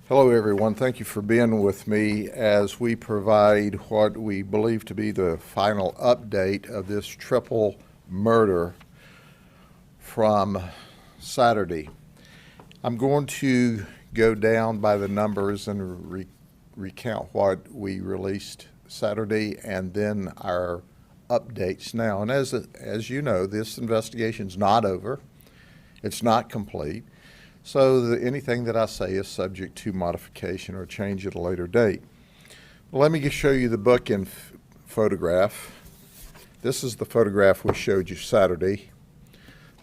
Hello, everyone. Thank you for being with me as we provide what we believe to be the final update of this triple murder from Saturday. I'm going to go down by the numbers and recount what we released Saturday and then our updates now. And as you know, this investigation is not over. It's not complete. So anything that I say is subject to modification or change at a later date. Well, let me just show you the book in photograph. This is the photograph we showed you Saturday.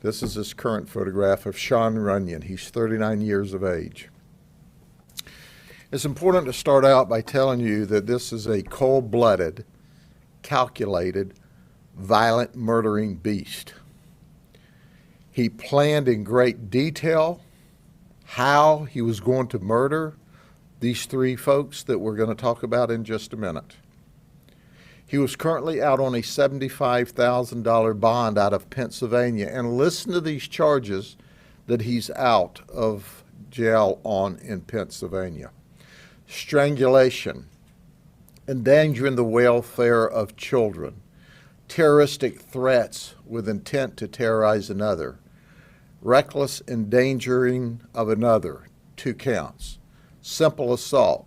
This is his current photograph of Sean Runyon. He's 39 years of age. It's important to start out by telling you that this is a cold-blooded, calculated, violent, murdering beast. He planned in great detail how he was going to murder these three folks that we're going to talk about in just a minute. He was currently out on a $75,000 bond out of Pennsylvania, and listen to these charges that he's out of jail on in Pennsylvania. Strangulation, endangering the welfare of children, terroristic threats with intent to terrorize another, reckless endangering of another, 2 counts, simple assault,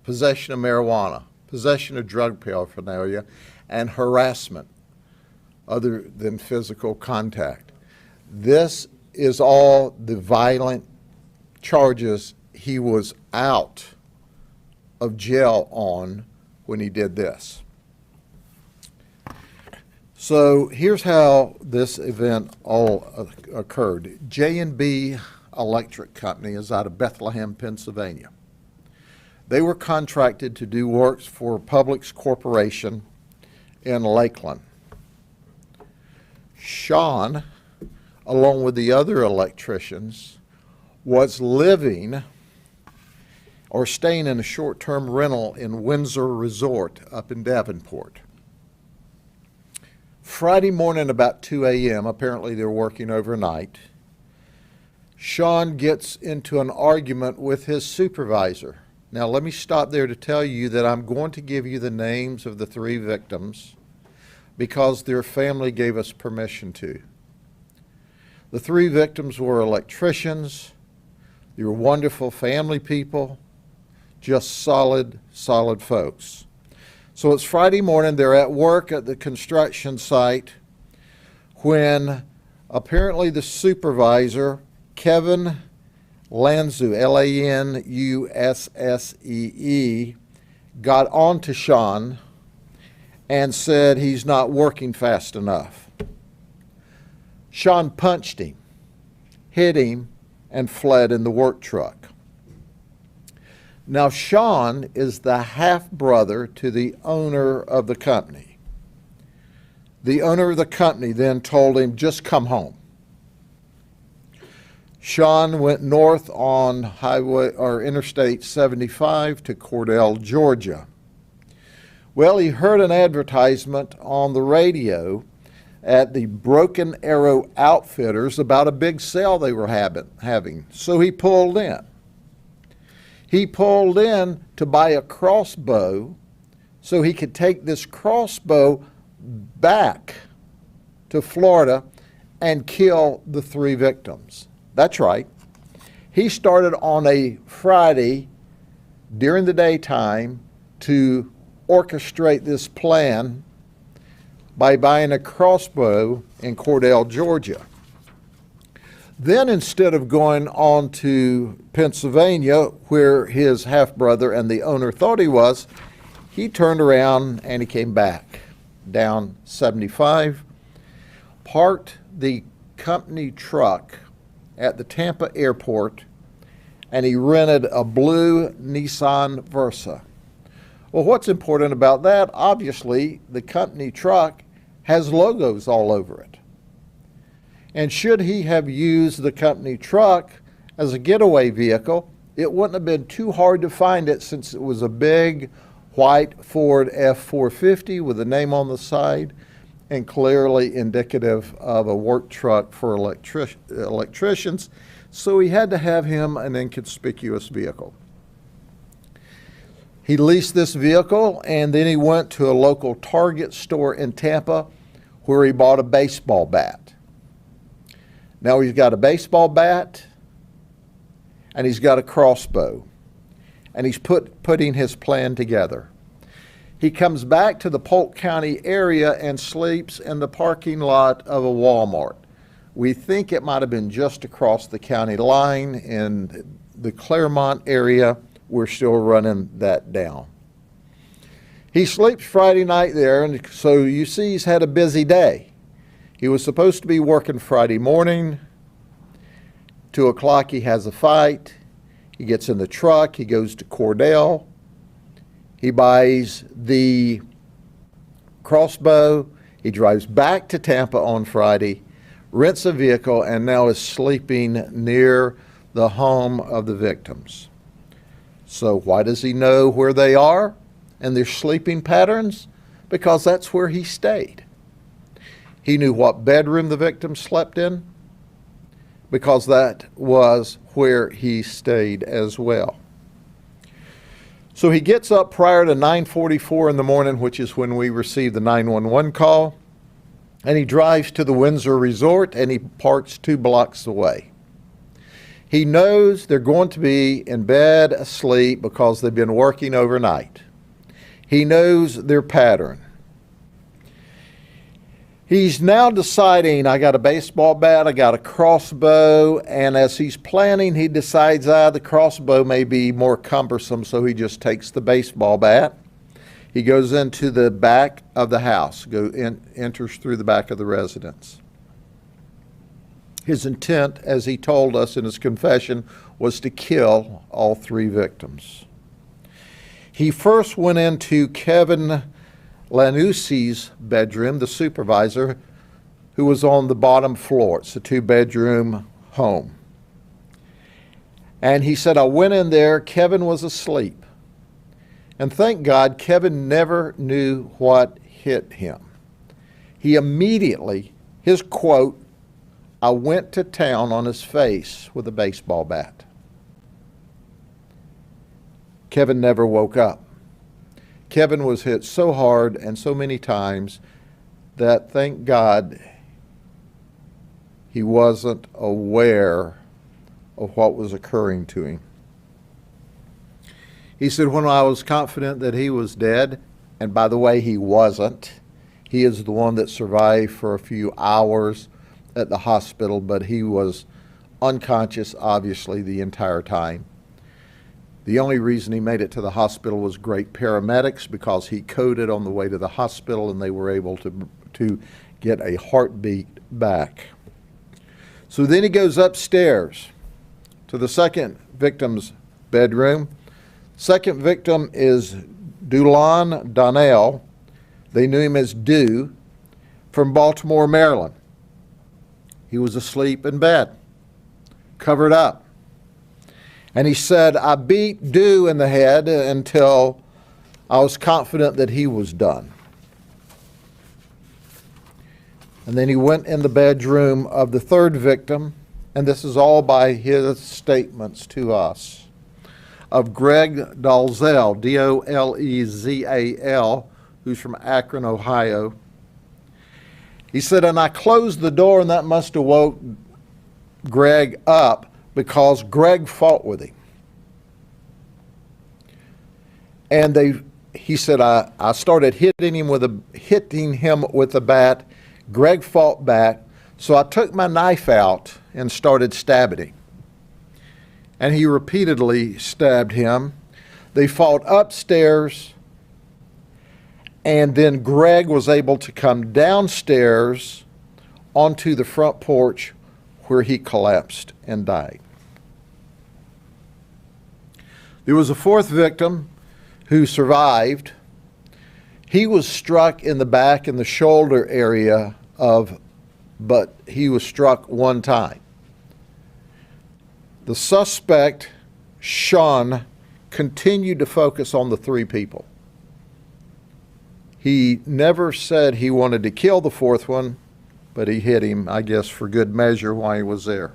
possession of marijuana, possession of drug paraphernalia, and harassment other than physical contact. This is all the violent charges he was out of jail on when he did this. So here's how this event all occurred. J&B Electric Company is out of Bethlehem, Pennsylvania. They were contracted to do works for Publix Corporation in Lakeland. Sean, along with the other electricians, was living or staying in a short-term rental in Windsor Resort up in Davenport. Friday morning about 2 a.m., apparently they're working overnight, Sean gets into an argument with his supervisor. Now let me stop there to tell you that I'm going to give you the names of the 3 victims because their family gave us permission to. The 3 victims were electricians. They were wonderful family people, just solid folks. So it's Friday morning, they're at work at the construction site when apparently the supervisor, Kevin Lanzu, L-A-N-U-S-S-E-E, got on to Sean and said he's not working fast enough. Sean punched him, hit him, and fled in the work truck. Now, Sean is the half-brother to the owner of the company. The owner of the company then told him, just come home. Sean went north on highway or Interstate 75 to Cordell, Georgia. Well, he heard an advertisement on the radio at the Broken Arrow Outfitters about a big sale they were having, so he pulled in. He pulled in to buy a crossbow so he could take this crossbow back to Florida and kill the 3 victims. That's right. He started on a Friday during the daytime to orchestrate this plan by buying a crossbow in Cordell, Georgia. Then instead of going on to Pennsylvania, where his half-brother and the owner thought he was, he turned around and he came back down 75, parked the company truck at the Tampa airport, and he rented a blue Nissan Versa. Well, what's important about that? Obviously, the company truck has logos all over it. And should he have used the company truck as a getaway vehicle, it wouldn't have been too hard to find it since it was a big white Ford F-450 with a name on the side and clearly indicative of a work truck for electricians. So he had to have him an inconspicuous vehicle. He leased this vehicle, and then he went to a local Target store in Tampa where he bought a baseball bat. Now he's got a baseball bat and he's got a crossbow, and he's putting his plan together. He comes back to the Polk County area and sleeps in the parking lot of a Walmart. We think it might have been just across the county line in the Claremont area. We're still running that down. He sleeps Friday night there, and so you see he's had a busy day. He was supposed to be working Friday morning. 2 o'clock he has a fight. He gets in the truck. He goes to Cordell. He buys the crossbow. He drives back to Tampa on Friday, rents a vehicle, and now is sleeping near the home of the victims. So why does he know where they are and their sleeping patterns? Because that's where he stayed. He knew what bedroom the victim slept in, because that was where he stayed as well. So he gets up prior to 9:44 in the morning, which is when we received the 911 call, and he drives to the Windsor Resort, and he parks 2 blocks away. He knows they're going to be in bed asleep because they've been working overnight. He knows their pattern. He's now deciding, I got a baseball bat, I got a crossbow, and as he's planning, he decides, the crossbow may be more cumbersome, so he just takes the baseball bat. He goes into the back of the house, enters through the back of the residence. His intent, as he told us in his confession, was to kill all 3 victims. He first went into Kevin Lanussi's bedroom, the supervisor, who was on the bottom floor. It's a 2-bedroom home. And he said, I went in there, Kevin was asleep. And thank God, Kevin never knew what hit him. He immediately, his quote, I went to town on his face with a baseball bat. Kevin never woke up. Kevin was hit so hard and so many times that, thank God, he wasn't aware of what was occurring to him. He said, when I was confident that he was dead, and by the way, he wasn't. He is the one that survived for a few hours at the hospital, but he was unconscious, obviously, the entire time. The only reason he made it to the hospital was great paramedics, because he coded on the way to the hospital and they were able to get a heartbeat back. So then he goes upstairs to the second victim's bedroom. Second victim is Dulon Donnell. They knew him as Dew, from Baltimore, Maryland. He was asleep in bed, covered up. And he said, I beat Dew in the head until I was confident that he was done. And then he went in the bedroom of the third victim, and this is all by his statements to us, of Greg Dolezal, D-O-L-E-Z-A-L, who's from Akron, Ohio. He said, and I closed the door, and that must have woke Greg up, because Greg fought with him. And he said, I started hitting him with a bat. Greg fought back, so I took my knife out and started stabbing him. And he repeatedly stabbed him. They fought upstairs, and then Greg was able to come downstairs onto the front porch, where he collapsed and died. There was a fourth victim who survived. He was struck in the back and the shoulder area but he was struck one time. The suspect, Sean, continued to focus on the 3 people. He never said he wanted to kill the fourth one, but he hit him, I guess, for good measure while he was there.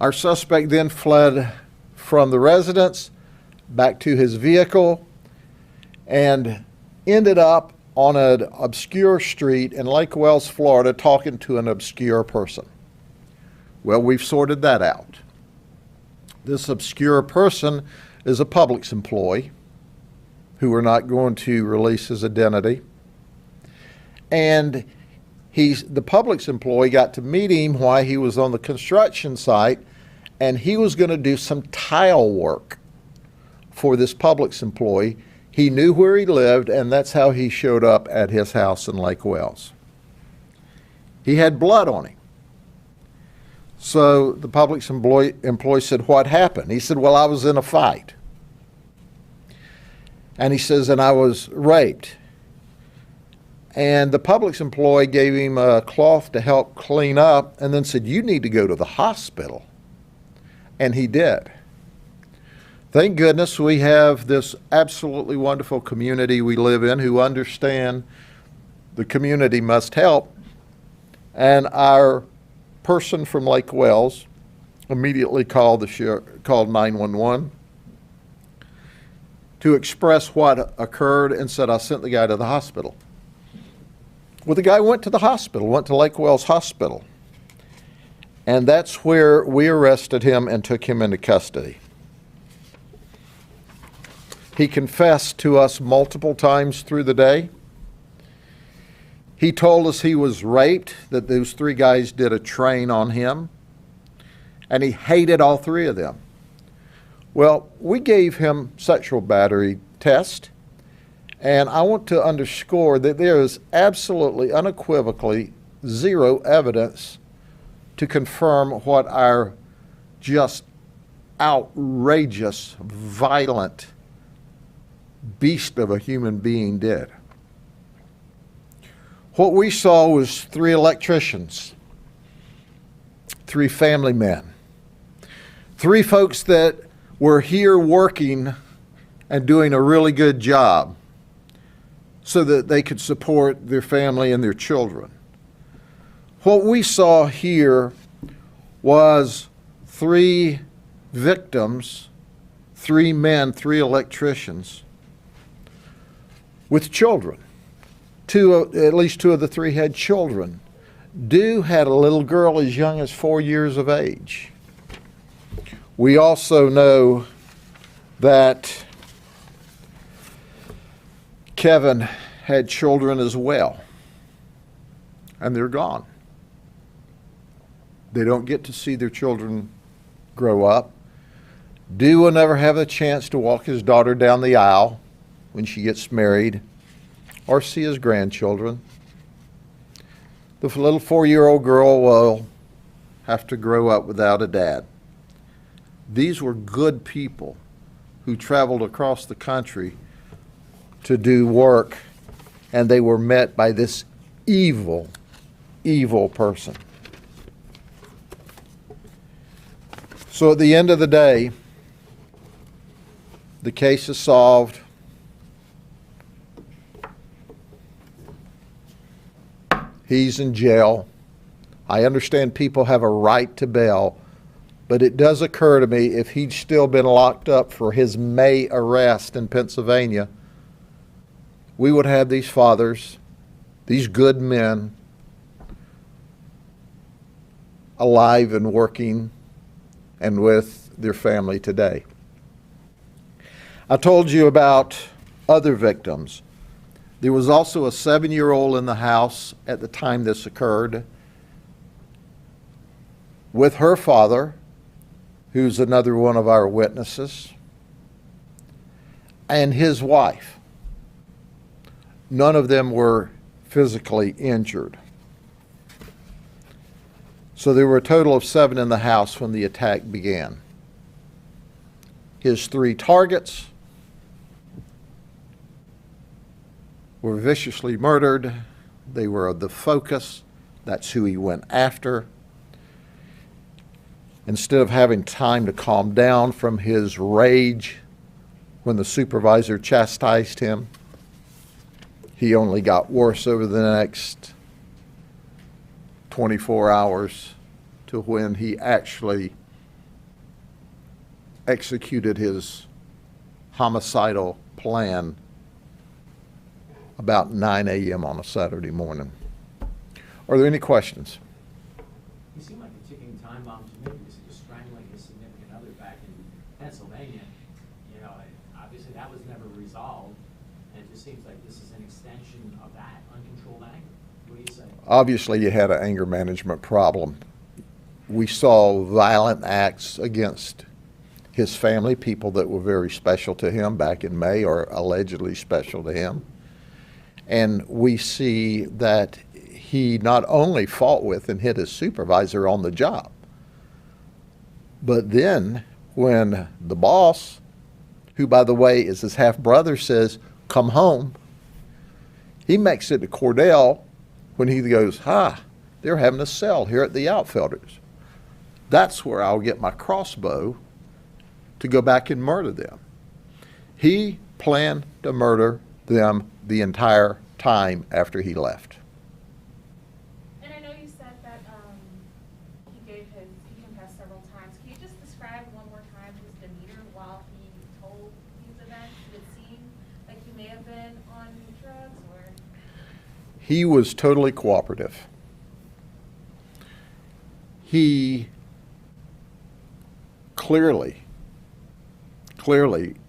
Our suspect then fled from the residence back to his vehicle and ended up on an obscure street in Lake Wales, Florida, talking to an obscure person. Well, we've sorted that out. This obscure person is a Publix employee who we're not going to release his identity. And the Publix employee got to meet him while he was on the construction site, and he was going to do some tile work for this Publix employee. He knew where he lived, and that's how he showed up at his house in Lake Wales. He had blood on him. So the Publix employee said, "What happened?" He said, "Well, I was in a fight." And he says, "And I was raped." And the Publix employee gave him a cloth to help clean up and then said, "You need to go to the hospital." And he did. Thank goodness we have this absolutely wonderful community we live in who understand the community must help. And our person from Lake Wales immediately called 911 to express what occurred and said, "I sent the guy to the hospital." Well, the guy went to the hospital, went to Lake Wales Hospital. And that's where we arrested him and took him into custody. He confessed to us multiple times through the day. He told us he was raped, that those three guys did a train on him, and he hated all three of them. Well, we gave him sexual battery test, and I want to underscore that there is absolutely, unequivocally, zero evidence to confirm what our just outrageous, violent beast of a human being did. What we saw was three electricians, three family men, three folks that were here working and doing a really good job so that they could support their family and their children. What we saw here was three victims, three men, three electricians with children. At least two of the three had children. Dew had a little girl as young as 4 years of age. We also know that Kevin had children as well, and they're gone. They don't get to see their children grow up. Dew will never have a chance to walk his daughter down the aisle when she gets married or see his grandchildren. The little 4-year-old girl will have to grow up without a dad. These were good people who traveled across the country to do work, and they were met by this evil, evil person. So at the end of the day, the case is solved. He's in jail. I understand people have a right to bail, but it does occur to me if he'd still been locked up for his May arrest in Pennsylvania, we would have these fathers, these good men, alive and working and with their family today. I told you about other victims. There was also a 7-year-old in the house at the time this occurred with her father, who's another one of our witnesses, and his wife. None of them were physically injured. So there were a total of 7 in the house when the attack began. His 3 targets were viciously murdered. They were the focus. That's who he went after. Instead of having time to calm down from his rage when the supervisor chastised him, he only got worse over the next 24 hours to when he actually executed his homicidal plan about 9 a.m. on a Saturday morning. Are there any questions? He seemed like a ticking time bomb to me because he was strangling his significant other back in Pennsylvania. You know, obviously that was never resolved, and it just seems like this is an extension of that uncontrolled anger. What do you say? Obviously, you had an anger management problem. We saw violent acts against his family, people that were very special to him back in May, or allegedly special to him. And we see that he not only fought with and hit his supervisor on the job, but then when the boss, who by the way is his half-brother, says, "Come home," he makes it to Cordell when he goes, they're having a sale here at the Outfielders. That's where I'll get my crossbow to go back and murder them. He planned to murder them the entire time after he left. And I know you said that he confessed several times. Can you just describe one more time his demeanor while he told these events? Did it seem like he may have been on drugs, or? He was totally cooperative. He clearly,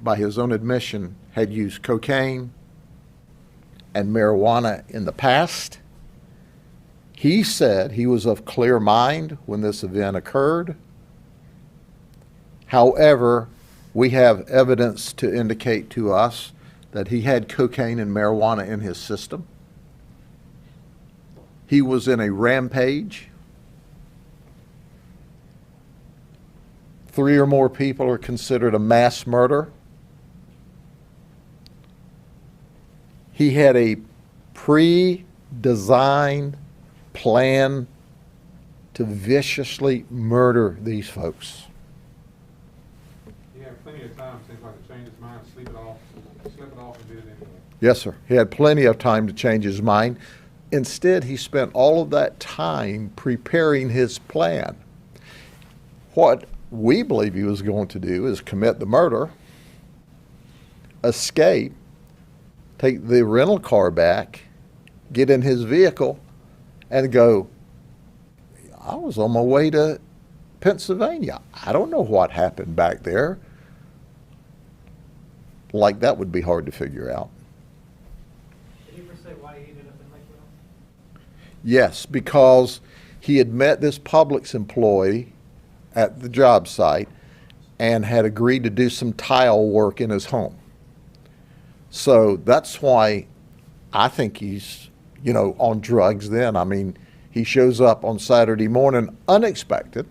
by his own admission, had used cocaine and marijuana in the past. He said he was of clear mind when this event occurred. However, we have evidence to indicate to us that he had cocaine and marijuana in his system. He was in a rampage. 3 or more people are considered a mass murder. He had a pre-designed plan to viciously murder these folks. He had plenty of time, seems like, to change his mind, slip it off and did it anyway. Yes, sir. He had plenty of time to change his mind. Instead, he spent all of that time preparing his plan. What we believe he was going to do is commit the murder, escape, take the rental car back, get in his vehicle, and go, I was on my way to Pennsylvania. I don't know what happened back there. Like, that would be hard to figure out. Did he ever say why he ended up in Lakeville? Yes, because he had met this Publix employee at the job site and had agreed to do some tile work in his home. So that's why I think he's, on drugs then. I mean, he shows up on Saturday morning unexpected,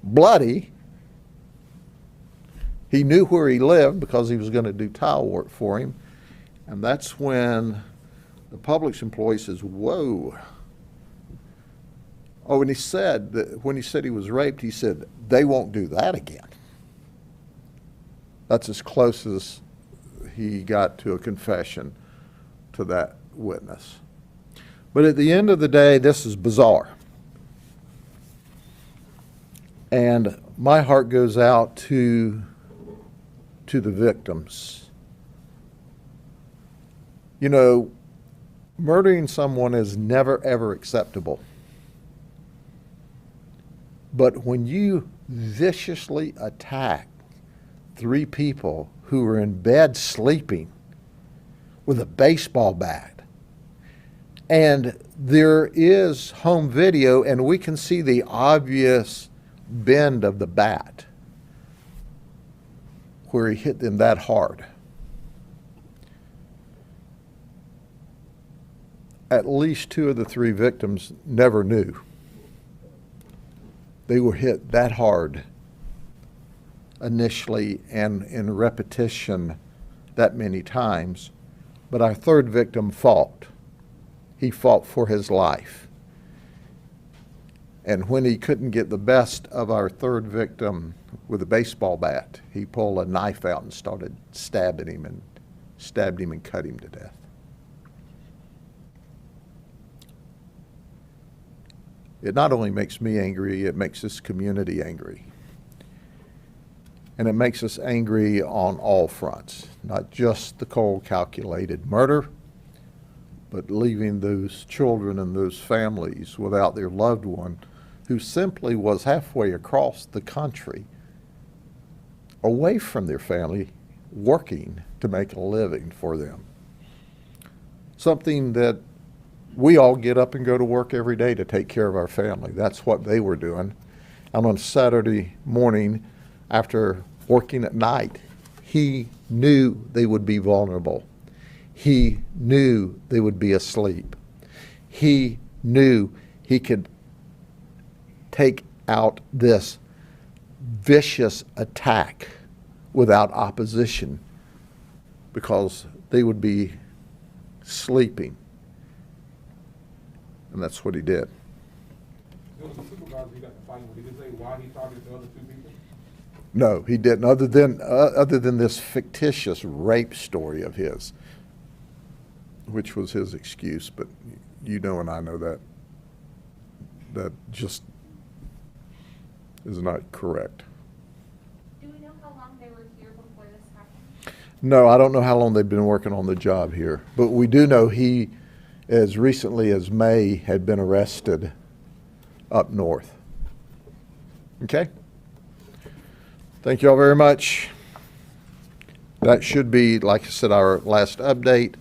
bloody. He knew where he lived because he was going to do tile work for him. And that's when the Publix employee says, whoa. Oh, and he said that when he said he was raped, he said, they won't do that again. That's as close as he got to a confession to that witness. But at the end of the day, this is bizarre. And my heart goes out to the victims. Murdering someone is never, ever acceptable. But when you viciously attack 3 people who were in bed sleeping with a baseball bat, and there is home video and we can see the obvious bend of the bat where he hit them that hard. At least 2 of the 3 victims never knew. They were hit that hard initially and in repetition that many times. But our 3rd victim fought. He fought for his life. And when he couldn't get the best of our 3rd victim with a baseball bat, he pulled a knife out and started stabbed him and cut him to death. It not only makes me angry, it makes this community angry. And it makes us angry on all fronts, not just the cold calculated murder, but leaving those children and those families without their loved one who simply was halfway across the country away from their family, working to make a living for them. Something that we all get up and go to work every day to take care of our family. That's what they were doing. And on Saturday morning, after working at night, he knew they would be vulnerable. He knew they would be asleep. He knew he could take out this vicious attack without opposition because they would be sleeping. And that's what he did. There was a supervisor he got to fight with. Did he say why he targeted the other two people? No, he didn't, other than this fictitious rape story of his, which was his excuse, but you know and I know that just is not correct. Do we know how long they were here before this happened? No, I don't know how long they've been working on the job here, but we do know he, as recently as May, had been arrested up north. Okay? Thank you all very much. That should be, like I said, our last update.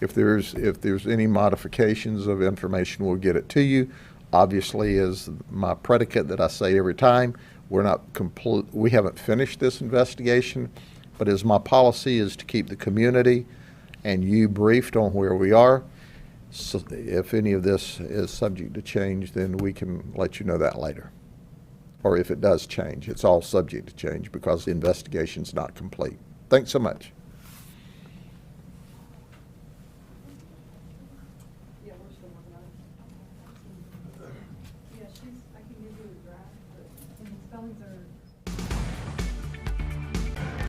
If there's any modifications of information, we'll get it to you. Obviously, as my predicate that I say every time, we haven't finished this investigation, but as my policy is to keep the community and you briefed on where we are. So if any of this is subject to change, then we can let you know that later. Or if it does change, it's all subject to change because the investigation's not complete. Thanks so much. Yeah, we're still working on it. Yeah, I can give you a draft, but, and the spellings are